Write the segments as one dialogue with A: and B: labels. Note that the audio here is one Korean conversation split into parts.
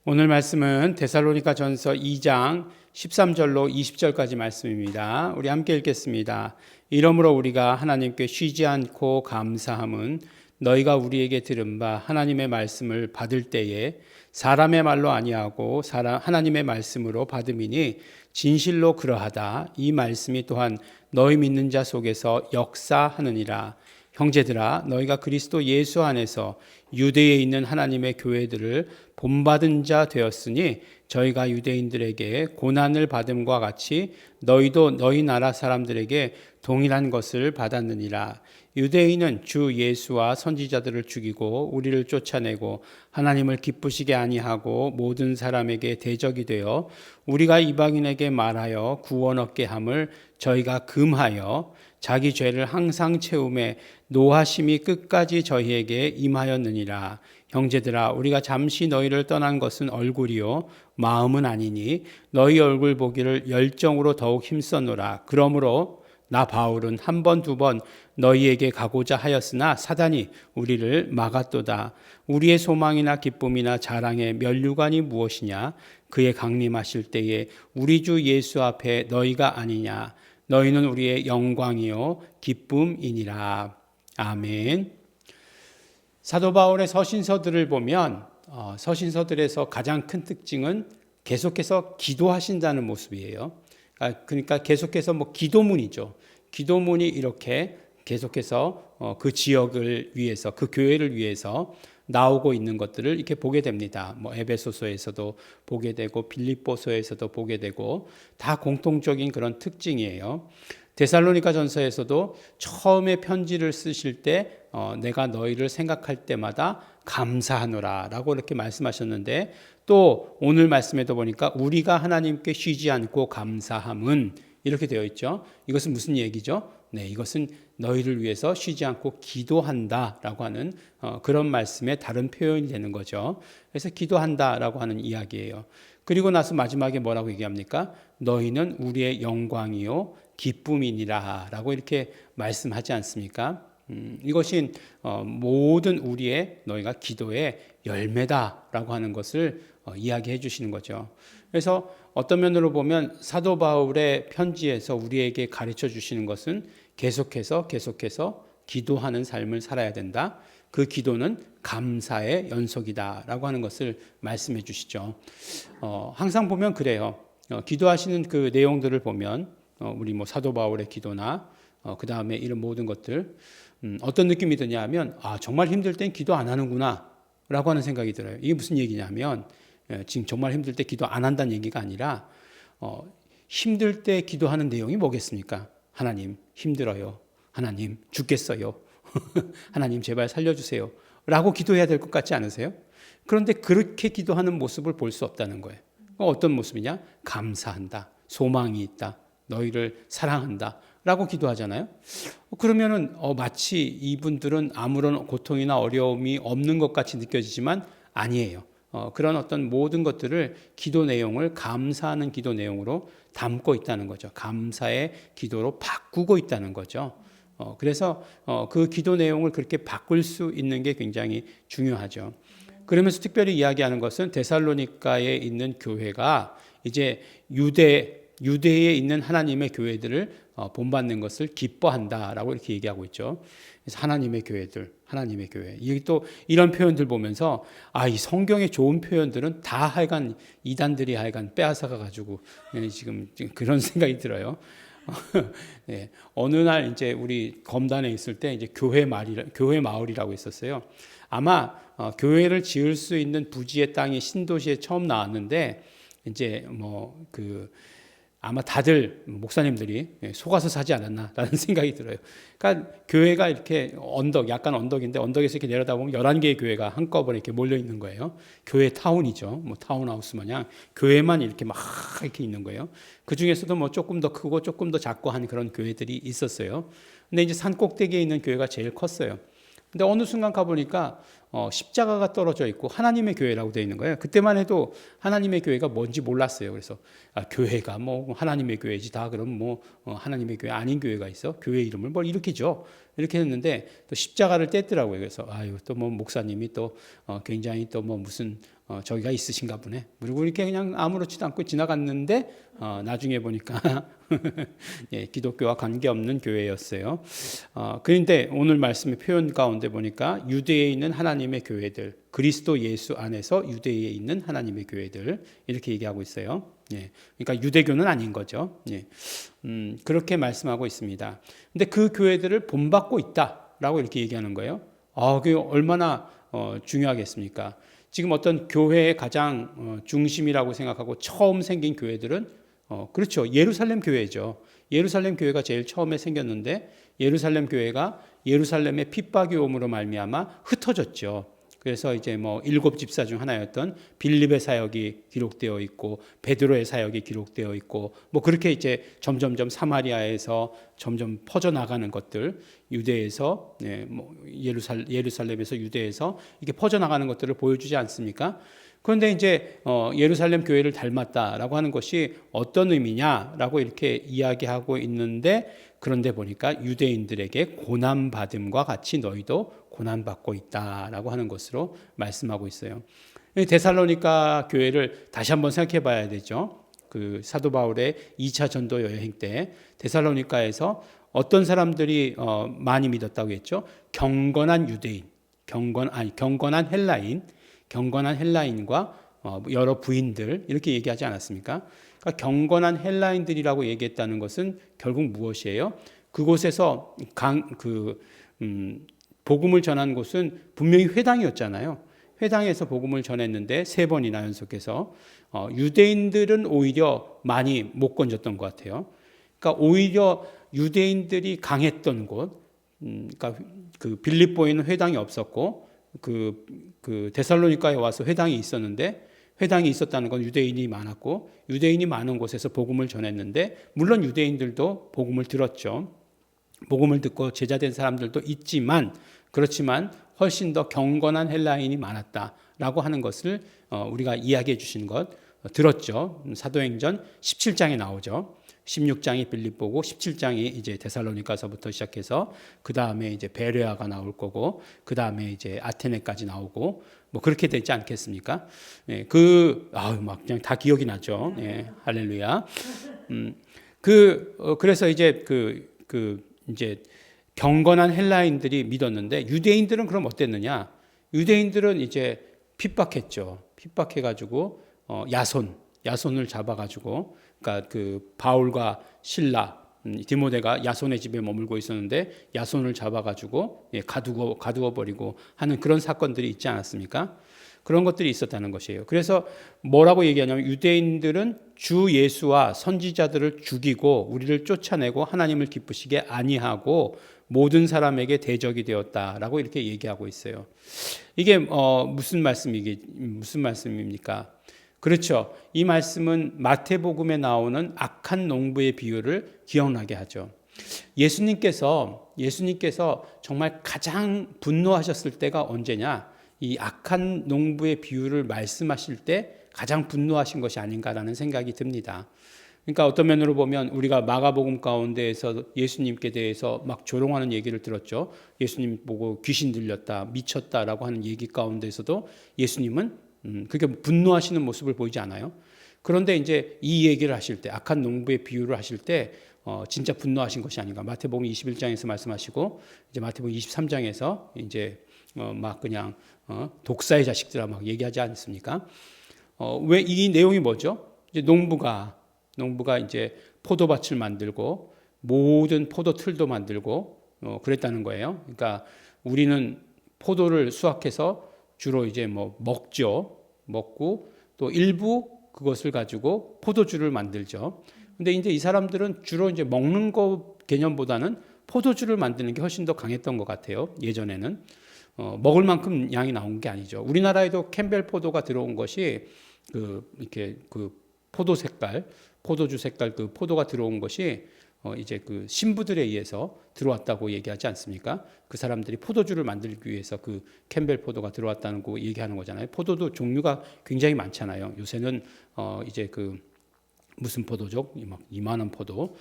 A: 오늘 말씀은 데살로니가 전서 2장 13절로 20절까지 말씀입니다. 우리 함께 읽겠습니다. 이러므로 우리가 하나님께 쉬지 않고 감사함은 너희가 우리에게 들은 바 하나님의 말씀을 받을 때에 사람의 말로 아니하고 하나님의 말씀으로 받음이니 진실로 그러하다. 이 말씀이 또한 너희 믿는 자 속에서 역사하느니라. 형제들아, 너희가 그리스도 예수 안에서 유대에 있는 하나님의 교회들을 본받은 자 되었으니 저희가 유대인들에게 고난을 받음과 같이 너희도 너희 나라 사람들에게 동일한 것을 받았느니라. 유대인은 주 예수와 선지자들을 죽이고 우리를 쫓아내고 하나님을 기쁘시게 아니하고 모든 사람에게 대적이 되어 우리가 이방인에게 말하여 구원 얻게 함을 저희가 금하여 자기 죄를 항상 채움에 노하심이 끝까지 저희에게 임하였느니라. 형제들아, 우리가 잠시 너희를 떠난 것은 얼굴이요 마음은 아니니 너희 얼굴 보기를 열정으로 더욱 힘써노라. 그러므로 나 바울은 한 번 두 번 너희에게 가고자 하였으나 사단이 우리를 막았도다. 우리의 소망이나 기쁨이나 자랑의 면류관이 무엇이냐? 그의 강림하실 때에 우리 주 예수 앞에 너희가 아니냐? 너희는 우리의 영광이요 기쁨이니라. 아멘. 사도 바울의 서신서들을 보면 서신서들에서 가장 큰 특징은 계속해서 기도하신다는 모습이에요. 그러니까 계속해서 기도문이죠. 기도문이 이렇게 계속해서 그 지역을 위해서, 그 교회를 위해서 나오고 있는 것들을 이렇게 보게 됩니다. 에베소서에서도 보게 되고 빌립보서에서도 보게 되고 다 공통적인 그런 특징이에요. 데살로니가 전서에서도 처음에 편지를 쓰실 때 내가 너희를 생각할 때마다 감사하노라 라고 이렇게 말씀하셨는데, 또 오늘 말씀에도 보니까 우리가 하나님께 쉬지 않고 감사함은 이렇게 되어 있죠. 이것은 무슨 얘기죠? 네, 이것은 너희를 위해서 쉬지 않고 기도한다라고 하는 그런 말씀의 다른 표현이 되는 거죠. 그래서 기도한다라고 하는 이야기예요. 그리고 나서 마지막에 뭐라고 얘기합니까? 너희는 우리의 영광이요 기쁨이니라 라고 이렇게 말씀하지 않습니까? 이것이 모든 우리의 너희가 기도의 열매다라고 하는 것을 이야기해 주시는 거죠. 그래서 어떤 면으로 보면 사도 바울의 편지에서 우리에게 가르쳐 주시는 것은 계속해서 기도하는 삶을 살아야 된다. 그 기도는 감사의 연속이다라고 하는 것을 말씀해 주시죠. 항상 보면 그래요. 기도하시는 그 내용들을 보면 우리 사도 바울의 기도나 그 다음에 이런 모든 것들 어떤 느낌이 드냐 하면 정말 힘들 땐 기도 안 하는구나 라고 하는 생각이 들어요. 이게 무슨 얘기냐면 지금 정말 힘들 때 기도 안 한다는 얘기가 아니라 힘들 때 기도하는 내용이 뭐겠습니까? 하나님 힘들어요. 하나님 죽겠어요. 하나님 제발 살려주세요 라고 기도해야 될 것 같지 않으세요? 그런데 그렇게 기도하는 모습을 볼 수 없다는 거예요. 어떤 모습이냐? 감사한다. 소망이 있다. 너희를 사랑한다 라고 기도하잖아요. 그러면은 마치 이분들은 아무런 고통이나 어려움이 없는 것 같이 느껴지지만 아니에요. 그런 어떤 모든 것들을 기도 내용을 감사하는 기도 내용으로 담고 있다는 거죠. 감사의 기도로 바꾸고 있다는 거죠. 그래서 그 기도 내용을 그렇게 바꿀 수 있는 게 굉장히 중요하죠. 그러면서 특별히 이야기하는 것은 데살로니가에 있는 교회가 이제 유대에 있는 하나님의 교회들을 본받는 것을 기뻐한다라고 이렇게 얘기하고 있죠. 그래서 하나님의 교회들, 하나님의 교회. 이게 또 이런 표현들 보면서 이 성경의 좋은 표현들은 다 하여간 이단들이 하여간 빼앗아가 가지고 지금 그런 생각이 들어요. 네, 어느 날 이제 우리 검단에 있을 때 이제 교회 마을이라고 있었어요. 아마 교회를 지을 수 있는 부지의 땅이 신도시에 처음 나왔는데 이제 아마 다들 목사님들이 속아서 사지 않았나라는 생각이 들어요. 그러니까 교회가 이렇게 약간 언덕인데 언덕에서 이렇게 내려다보면 11개의 교회가 한꺼번에 이렇게 몰려 있는 거예요. 교회 타운이죠. 타운하우스 마냥 교회만 이렇게 막 이렇게 있는 거예요. 그 중에서도 조금 더 크고 조금 더 작고 한 그런 교회들이 있었어요. 근데 이제 산 꼭대기에 있는 교회가 제일 컸어요. 근데 어느 순간 가보니까 십자가가 떨어져 있고 하나님의 교회라고 되어 있는 거예요. 그때만 해도 하나님의 교회가 뭔지 몰랐어요. 그래서 교회가 하나님의 교회지 다 그럼 하나님의 교회 아닌 교회가 있어? 교회 이름을 뭘 이렇게 줘? 이렇게 했는데 또 십자가를 뗐더라고요. 그래서 또 목사님이 또 굉장히 또 무슨 저기가 있으신가 보네. 그리고 이렇게 그냥 아무렇지도 않고 지나갔는데 나중에 보니까 예, 기독교와 관계없는 교회였어요. 그런데 오늘 말씀의 표현 가운데 보니까 유대에 있는 하나님의 교회들, 그리스도 예수 안에서 유대에 있는 하나님의 교회들 이렇게 얘기하고 있어요. 예, 그러니까 유대교는 아닌 거죠. 예, 그렇게 말씀하고 있습니다. 근데 그 교회들을 본받고 있다라고 이렇게 얘기하는 거예요. 그게 얼마나 중요하겠습니까? 지금 어떤 교회의 가장 중심이라고 생각하고 처음 생긴 교회들은 그렇죠. 예루살렘 교회죠. 예루살렘 교회가 제일 처음에 생겼는데 예루살렘 교회가 예루살렘의 핍박이 옴으로 말미암아 흩어졌죠. 그래서 이제 뭐 7집사 중 하나였던 빌립의 사역이 기록되어 있고 베드로의 사역이 기록되어 있고 뭐 그렇게 이제 점점점 사마리아에서 점점 퍼져 나가는 것들, 유대에서 뭐 예루살렘에서 유대에서 이게 퍼져 나가는 것들을 보여주지 않습니까? 그런데 이제 예루살렘 교회를 닮았다라고 하는 것이 어떤 의미냐라고 이렇게 이야기하고 있는데, 그런데 보니까 유대인들에게 고난받음과 같이 너희도 고난받고 있다라고 하는 것으로 말씀하고 있어요. 데살로니가 교회를 다시 한번 생각해 봐야 되죠. 그 사도 바울의 2차 전도 여행 때 데살로니가에서 어떤 사람들이 많이 믿었다고 했죠. 경건한 유대인, 경건한 헬라인과 여러 부인들 이렇게 얘기하지 않았습니까? 그러니까 경건한 헬라인들이라고 얘기했다는 것은 결국 무엇이에요? 그곳에서 복음을 전한 곳은 분명히 회당이었잖아요. 회당에서 복음을 전했는데 3번이나 연속해서 유대인들은 오히려 많이 못 건졌던 것 같아요. 그러니까 오히려 유대인들이 강했던 곳, 그러니까 그 빌립보에는 회당이 없었고 그 데살로니가에 와서 회당이 있었는데, 회당이 있었다는 건 유대인이 많았고 유대인이 많은 곳에서 복음을 전했는데, 물론 유대인들도 복음을 들었죠. 복음을 듣고 제자된 사람들도 있지만, 그렇지만 훨씬 더 경건한 헬라인이 많았다라고 하는 것을 우리가 이야기해 주신 것 들었죠. 사도행전 17장에 나오죠. 16장이 빌립보고 17장이 이제 데살로니가서부터 시작해서 그 다음에 이제 베레아가 나올 거고 그 다음에 이제 아테네까지 나오고 뭐 그렇게 되지 않겠습니까? 예, 막 그냥 다 기억이 나죠. 예, 할렐루야. 그래서 이제 이제 경건한 헬라인들이 믿었는데 유대인들은 그럼 어땠느냐? 유대인들은 이제 핍박했죠. 핍박해가지고 야손을 잡아가지고, 그러니까 그 바울과 실라, 디모데가 야손의 집에 머물고 있었는데 야손을 잡아가지고 가두어 버리고 하는 그런 사건들이 있지 않았습니까? 그런 것들이 있었다는 것이에요. 그래서 뭐라고 얘기하냐면 유대인들은 주 예수와 선지자들을 죽이고 우리를 쫓아내고 하나님을 기쁘시게 아니하고 모든 사람에게 대적이 되었다라고 이렇게 얘기하고 있어요. 이게 무슨 말씀입니까? 그렇죠. 이 말씀은 마태복음에 나오는 악한 농부의 비유를 기억나게 하죠. 예수님께서 정말 가장 분노하셨을 때가 언제냐? 이 악한 농부의 비유를 말씀하실 때 가장 분노하신 것이 아닌가라는 생각이 듭니다. 그러니까 어떤 면으로 보면 우리가 마가복음 가운데에서 예수님께 대해서 막 조롱하는 얘기를 들었죠. 예수님 보고 귀신 들렸다, 미쳤다라고 하는 얘기 가운데서도 예수님은 그게 분노하시는 모습을 보이지 않아요. 그런데 이제 이 얘기를 하실 때, 악한 농부의 비유를 하실 때 진짜 분노하신 것이 아닌가. 마태복음 21장에서 말씀하시고 이제 마태복음 23장에서 이제 막 그냥 독사의 자식들아 막 얘기하지 않습니까? 왜 이 내용이 뭐죠? 이제 농부가 이제 포도밭을 만들고 모든 포도 틀도 만들고 그랬다는 거예요. 그러니까 우리는 포도를 수확해서 주로 이제 먹고 또 일부 그것을 가지고 포도주를 만들죠. 근데 이제 이 사람들은 주로 이제 먹는 거 개념보다는 포도주를 만드는 게 훨씬 더 강했던 것 같아요. 예전에는 먹을 만큼 양이 나온 게 아니죠. 우리나라에도 캠벨 포도가 들어온 것이 이렇게 포도주 색깔 그 포도가 들어온 것이 이제 그 신부들에 의해서 들어왔다고 얘기하지 않습니까? 그 사람들이 포도주를 만들기 위해서 그 캠벨 포도가 들어왔다는 거 얘기하는 거잖아요. 포도도 종류가 굉장히 많잖아요. 요새는 이제 그 무슨 포도죠? 막 이만한 포도,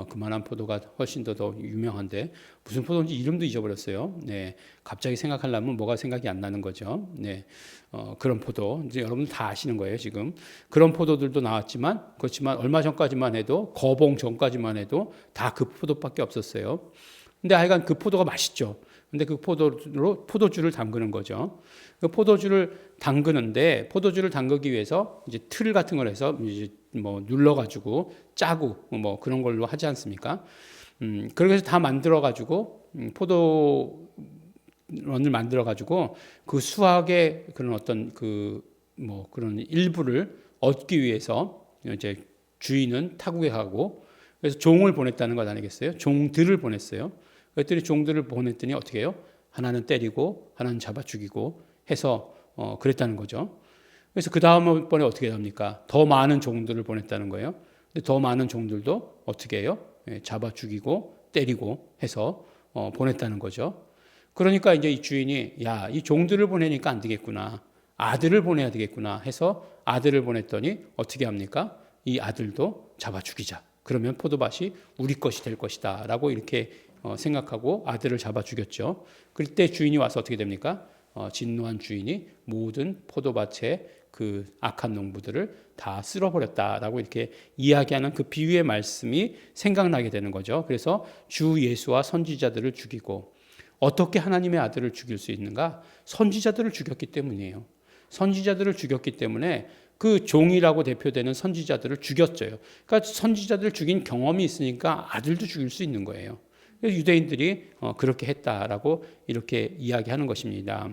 A: 그만한 포도가 훨씬 더 유명한데 무슨 포도인지 이름도 잊어버렸어요. 네, 갑자기 생각하려면 뭐가 생각이 안 나는 거죠. 네, 그런 포도 이제 여러분들 다 아시는 거예요. 지금 그런 포도들도 나왔지만 그렇지만 얼마 전까지만 해도 거봉 전까지만 해도 다 그 포도밖에 없었어요. 근데 하여간 그 포도가 맛있죠. 근데 그 포도로 포도주를 담그는 거죠. 그 포도주를 담그기 위해서 이제 틀 같은 걸 해서 이제 뭐 눌러가지고 짜고 뭐 그런 걸로 하지 않습니까? 그렇게 해서 다 만들어가지고 포도원을 만들어가지고 그 수확의 그런 어떤 그 뭐 그런 일부를 얻기 위해서 이제 주인은 타국에 가고 그래서 종을 보냈다는 것 아니겠어요? 종들을 보냈어요. 그랬더니 종들을 보냈더니 어떻게 해요? 하나는 때리고 하나는 잡아 죽이고 해서 그랬다는 거죠. 그래서 그 다음번에 어떻게 합니까? 더 많은 종들을 보냈다는 거예요. 근데 더 많은 종들도 어떻게 해요? 잡아 죽이고 때리고 해서 보냈다는 거죠. 그러니까 이제 이 주인이 야, 이 종들을 보내니까 안 되겠구나. 아들을 보내야 되겠구나 해서 아들을 보냈더니 어떻게 합니까? 이 아들도 잡아 죽이자. 그러면 포도밭이 우리 것이 될 것이다. 라고 이렇게 생각하고 아들을 잡아 죽였죠. 그때 주인이 와서 어떻게 됩니까? 진노한 주인이 모든 포도밭의 그 악한 농부들을 다 쓸어버렸다라고 이렇게 이야기하는 그 비유의 말씀이 생각나게 되는 거죠. 그래서 주 예수와 선지자들을 죽이고 어떻게 하나님의 아들을 죽일 수 있는가? 선지자들을 죽였기 때문이에요. 선지자들을 죽였기 때문에 그 종이라고 대표되는 선지자들을 죽였어요. 그러니까 선지자들을 죽인 경험이 있으니까 아들도 죽일 수 있는 거예요. 유대인들이 그렇게 했다라고 이렇게 이야기하는 것입니다.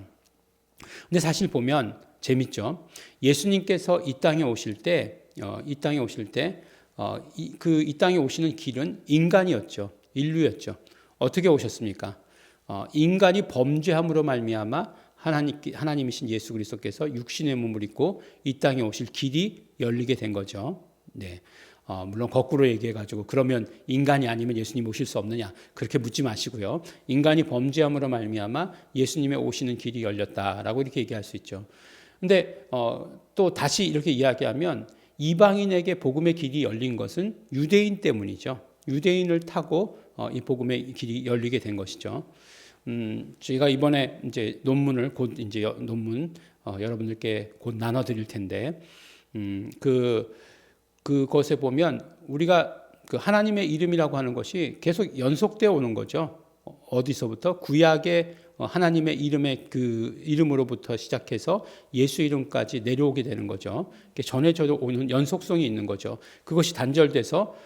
A: 근데 사실 보면 재밌죠. 예수님께서 이 땅에 오실 때, 이 땅에 오시는 길은 인간이었죠. 인류였죠. 어떻게 오셨습니까? 인간이 범죄함으로 말미암아 하나님이신 예수 그리스도께서 육신의 몸을 입고 이 땅에 오실 길이 열리게 된 거죠. 네. 물론 거꾸로 얘기해가지고 그러면 인간이 아니면 예수님 오실 수 없느냐 그렇게 묻지 마시고요. 인간이 범죄함으로 말미암아 예수님의 오시는 길이 열렸다라고 이렇게 얘기할 수 있죠. 근데 또 다시 이렇게 이야기하면 이방인에게 복음의 길이 열린 것은 유대인 때문이죠. 유대인을 타고 이 복음의 길이 열리게 된 것이죠. 저희가 이번에 이제 논문을 곧 이제 논문 여러분들께 곧 나눠드릴 텐데 그것에 보면 우리가 그 하나님의 이름이라고 하는 것이 계속 연속되어 오는 거죠. 어디서부터 구약의 하나님의 이름의 그 이름으로부터 시작해서 예수 이름까지 내려오게 되는 거죠. 전해져 오는 연속성이 있는 거죠. 그것이 단절돼서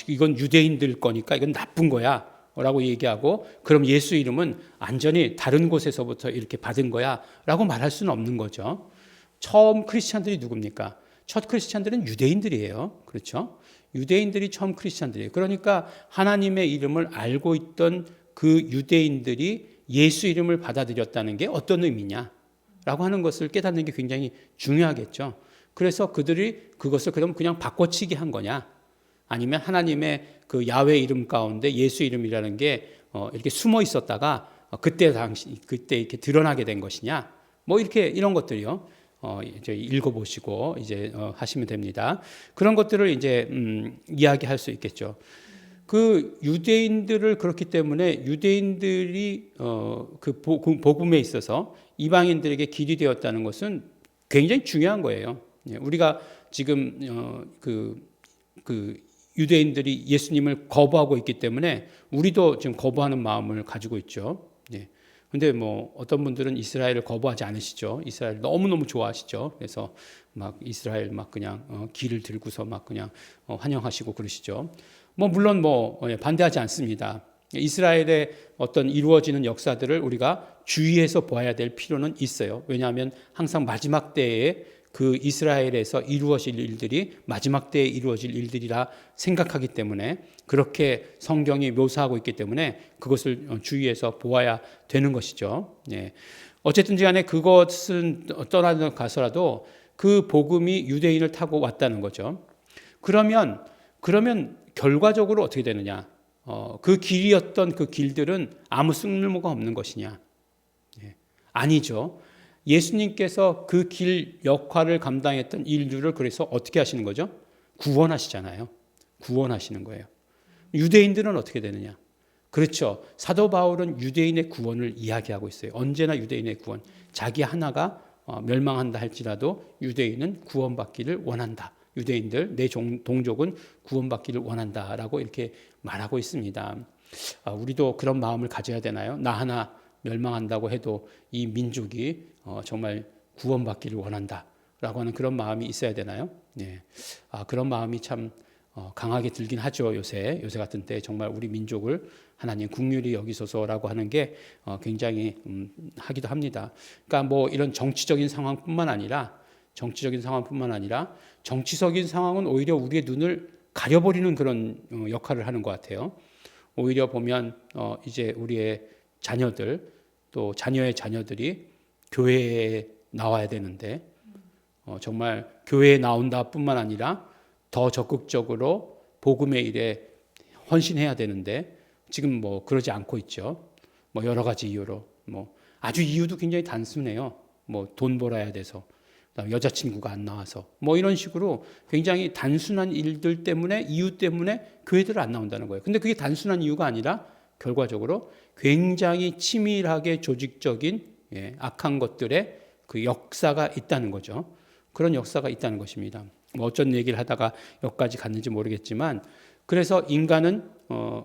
A: 이건 유대인들 거니까 이건 나쁜 거야. 라고 얘기하고 그럼 예수 이름은 완전히 다른 곳에서부터 이렇게 받은 거야 라고 말할 수는 없는 거죠. 처음 크리스찬들이 누굽니까? 첫 크리스찬들은 유대인들이에요. 그렇죠? 유대인들이 처음 크리스찬들이에요. 그러니까 하나님의 이름을 알고 있던 그 유대인들이 예수 이름을 받아들였다는 게 어떤 의미냐라고 하는 것을 깨닫는 게 굉장히 중요하겠죠. 그래서 그들이 그것을 그럼 그냥 바꿔치기 한 거냐? 아니면 하나님의 그 야훼 이름 가운데 예수 이름이라는 게 이렇게 숨어 있었다가 그때 이렇게 드러나게 된 것이냐? 뭐 이렇게 이런 것들이요. 이제 읽어보시고 이제 하시면 됩니다. 그런 것들을 이제 이야기할 수 있겠죠. 그 유대인들을 그렇기 때문에 유대인들이 그 복음에 있어서 이방인들에게 길이 되었다는 것은 굉장히 중요한 거예요. 우리가 지금 그 유대인들이 예수님을 거부하고 있기 때문에 우리도 지금 거부하는 마음을 가지고 있죠. 근데 뭐 어떤 분들은 이스라엘을 거부하지 않으시죠. 이스라엘 너무너무 좋아하시죠. 그래서 막 이스라엘 막 그냥 길을 들고서 막 그냥 환영하시고 그러시죠. 뭐 물론 반대하지 않습니다. 이스라엘의 어떤 이루어지는 역사들을 우리가 주의해서 보아야 될 필요는 있어요. 왜냐하면 항상 마지막 때에 그 이스라엘에서 이루어질 일들이 마지막 때에 이루어질 일들이라 생각하기 때문에 그렇게 성경이 묘사하고 있기 때문에 그것을 주의해서 보아야 되는 것이죠. 어쨌든지 간에 그것은 떠나가서라도 그 복음이 유대인을 타고 왔다는 거죠. 그러면 결과적으로 어떻게 되느냐? 그 길이었던 그 길들은 아무 쓸모가 없는 것이냐? 아니죠. 예수님께서 그 길 역할을 감당했던 인류를 그래서 어떻게 하시는 거죠? 구원하시잖아요. 구원하시는 거예요. 유대인들은 어떻게 되느냐? 그렇죠. 사도 바울은 유대인의 구원을 이야기하고 있어요. 언제나 유대인의 구원. 자기 하나가 멸망한다 할지라도 유대인은 구원받기를 원한다. 유대인들, 내 동족은 구원받기를 원한다라고 이렇게 말하고 있습니다. 우리도 그런 마음을 가져야 되나요? 나 하나 멸망한다고 해도 이 민족이 정말 구원받기를 원한다라고 하는 그런 마음이 있어야 되나요? 네. 그런 마음이 참 강하게 들긴 하죠. 요새 같은 때 정말 우리 민족을 하나님 긍휼히 여기소서라고 하는 게 굉장히 하기도 합니다. 그러니까 뭐 이런 정치적인 상황뿐만 아니라 정치적인 상황은 오히려 우리의 눈을 가려버리는 그런 역할을 하는 것 같아요. 오히려 보면 이제 우리의 자녀들 또 자녀의 자녀들이 교회에 나와야 되는데 정말 교회에 나온다뿐만 아니라 더 적극적으로 복음의 일에 헌신해야 되는데 지금 뭐 그러지 않고 있죠. 뭐 여러 가지 이유로 뭐 아주 이유도 굉장히 단순해요. 뭐 돈 벌어야 돼서, 그다음에 여자친구가 안 나와서 뭐 이런 식으로 굉장히 단순한 일들 때문에 이유 때문에 교회들을 안 나온다는 거예요. 근데 그게 단순한 이유가 아니라 결과적으로 굉장히 치밀하게 조직적인 악한 것들의 그 역사가 있다는 거죠. 그런 역사가 있다는 것입니다. 뭐 어쩐 얘기를 하다가 여기까지 갔는지 모르겠지만 그래서 인간은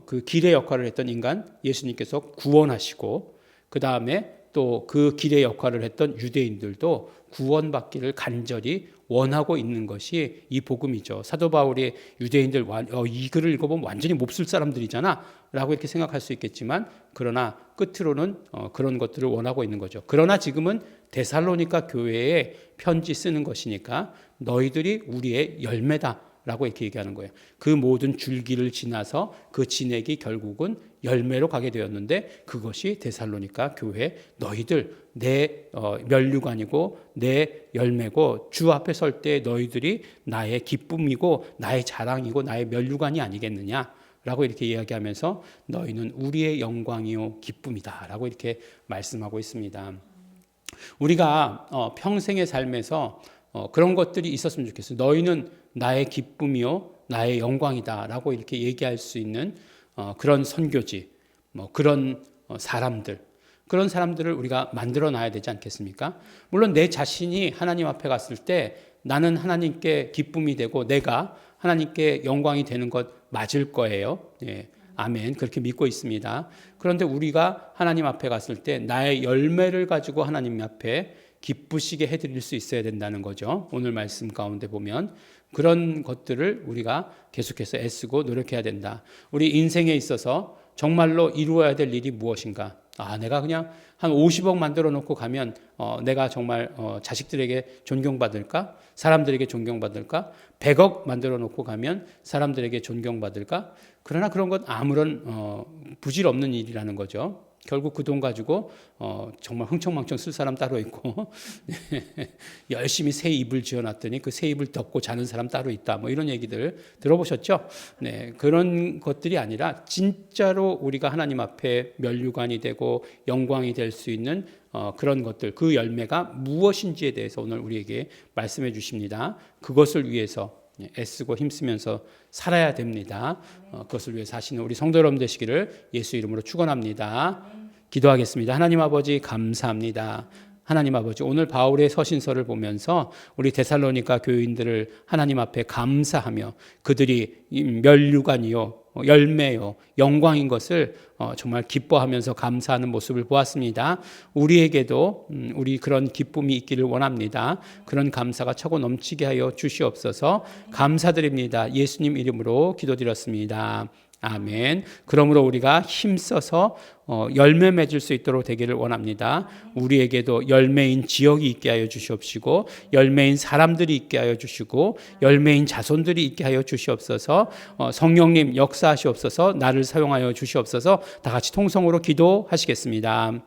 A: 그 길의 역할을 했던 인간 예수님께서 구원하시고 그 다음에 또 그 길의 역할을 했던 유대인들도 구원받기를 간절히 원하고 있는 것이 이 복음이죠. 사도 바울이 유대인들 이 글을 읽어보면 완전히 몹쓸 사람들이잖아 라고 이렇게 생각할 수 있겠지만 그러나 끝으로는 그런 것들을 원하고 있는 거죠. 그러나 지금은 데살로니가 교회에 편지 쓰는 것이니까 너희들이 우리의 열매다 라고 이렇게 얘기하는 거예요. 그 모든 줄기를 지나서 그 진액이 결국은 열매로 가게 되었는데 그것이 데살로니가 교회 너희들 내 면류관이고 내 열매고 주 앞에 설 때 너희들이 나의 기쁨이고 나의 자랑이고 나의 면류관이 아니겠느냐 라고 이렇게 이야기하면서 너희는 우리의 영광이요 기쁨이다 라고 이렇게 말씀하고 있습니다. 우리가 평생의 삶에서 그런 것들이 있었으면 좋겠어요. 너희는 나의 기쁨이요 나의 영광이다 라고 이렇게 얘기할 수 있는 그런 선교지, 그런 그런 사람들을 우리가 만들어 놔야 되지 않겠습니까? 물론 내 자신이 하나님 앞에 갔을 때 나는 하나님께 기쁨이 되고 내가 하나님께 영광이 되는 것 맞을 거예요. 아멘. 그렇게 믿고 있습니다. 그런데 우리가 하나님 앞에 갔을 때 나의 열매를 가지고 하나님 앞에 기쁘시게 해드릴 수 있어야 된다는 거죠. 오늘 말씀 가운데 보면 그런 것들을 우리가 계속해서 애쓰고 노력해야 된다. 우리 인생에 있어서 정말로 이루어야 될 일이 무엇인가? 내가 그냥 한 50억 만들어 놓고 가면 내가 정말 자식들에게 존경받을까? 사람들에게 존경받을까? 100억 만들어 놓고 가면 사람들에게 존경받을까? 그러나 그런 건 아무런 부질없는 일이라는 거죠. 결국 그 돈 가지고 정말 흥청망청 쓸 사람 따로 있고 열심히 새 이불 지어놨더니 그 새 이불 덮고 자는 사람 따로 있다. 뭐 이런 얘기들 들어보셨죠? 네, 그런 것들이 아니라 진짜로 우리가 하나님 앞에 면류관이 되고 영광이 될 수 있는 그런 것들, 그 열매가 무엇인지에 대해서 오늘 우리에게 말씀해 주십니다. 그것을 위해서 애쓰고 힘쓰면서 살아야 됩니다. 그것을 위해 사시는 우리 성도 여러분 되시기를 예수 이름으로 축원합니다. 기도하겠습니다. 하나님 아버지 감사합니다. 하나님 아버지 오늘 바울의 서신서를 보면서 우리 데살로니가 교인들을 하나님 앞에 감사하며 그들이 면류관이요 열매요 영광인 것을 정말 기뻐하면서 감사하는 모습을 보았습니다. 우리에게도 우리 그런 기쁨이 있기를 원합니다. 그런 감사가 차고 넘치게 하여 주시옵소서. 감사드립니다. 예수님 이름으로 기도드렸습니다. 아멘. 그러므로 우리가 힘써서 열매 맺을 수 있도록 되기를 원합니다. 우리에게도 열매인 지역이 있게 하여 주시옵시고 열매인 사람들이 있게 하여 주시고 열매인 자손들이 있게 하여 주시옵소서. 성령님 역사하시옵소서. 나를 사용하여 주시옵소서. 다 같이 통성으로 기도하시겠습니다.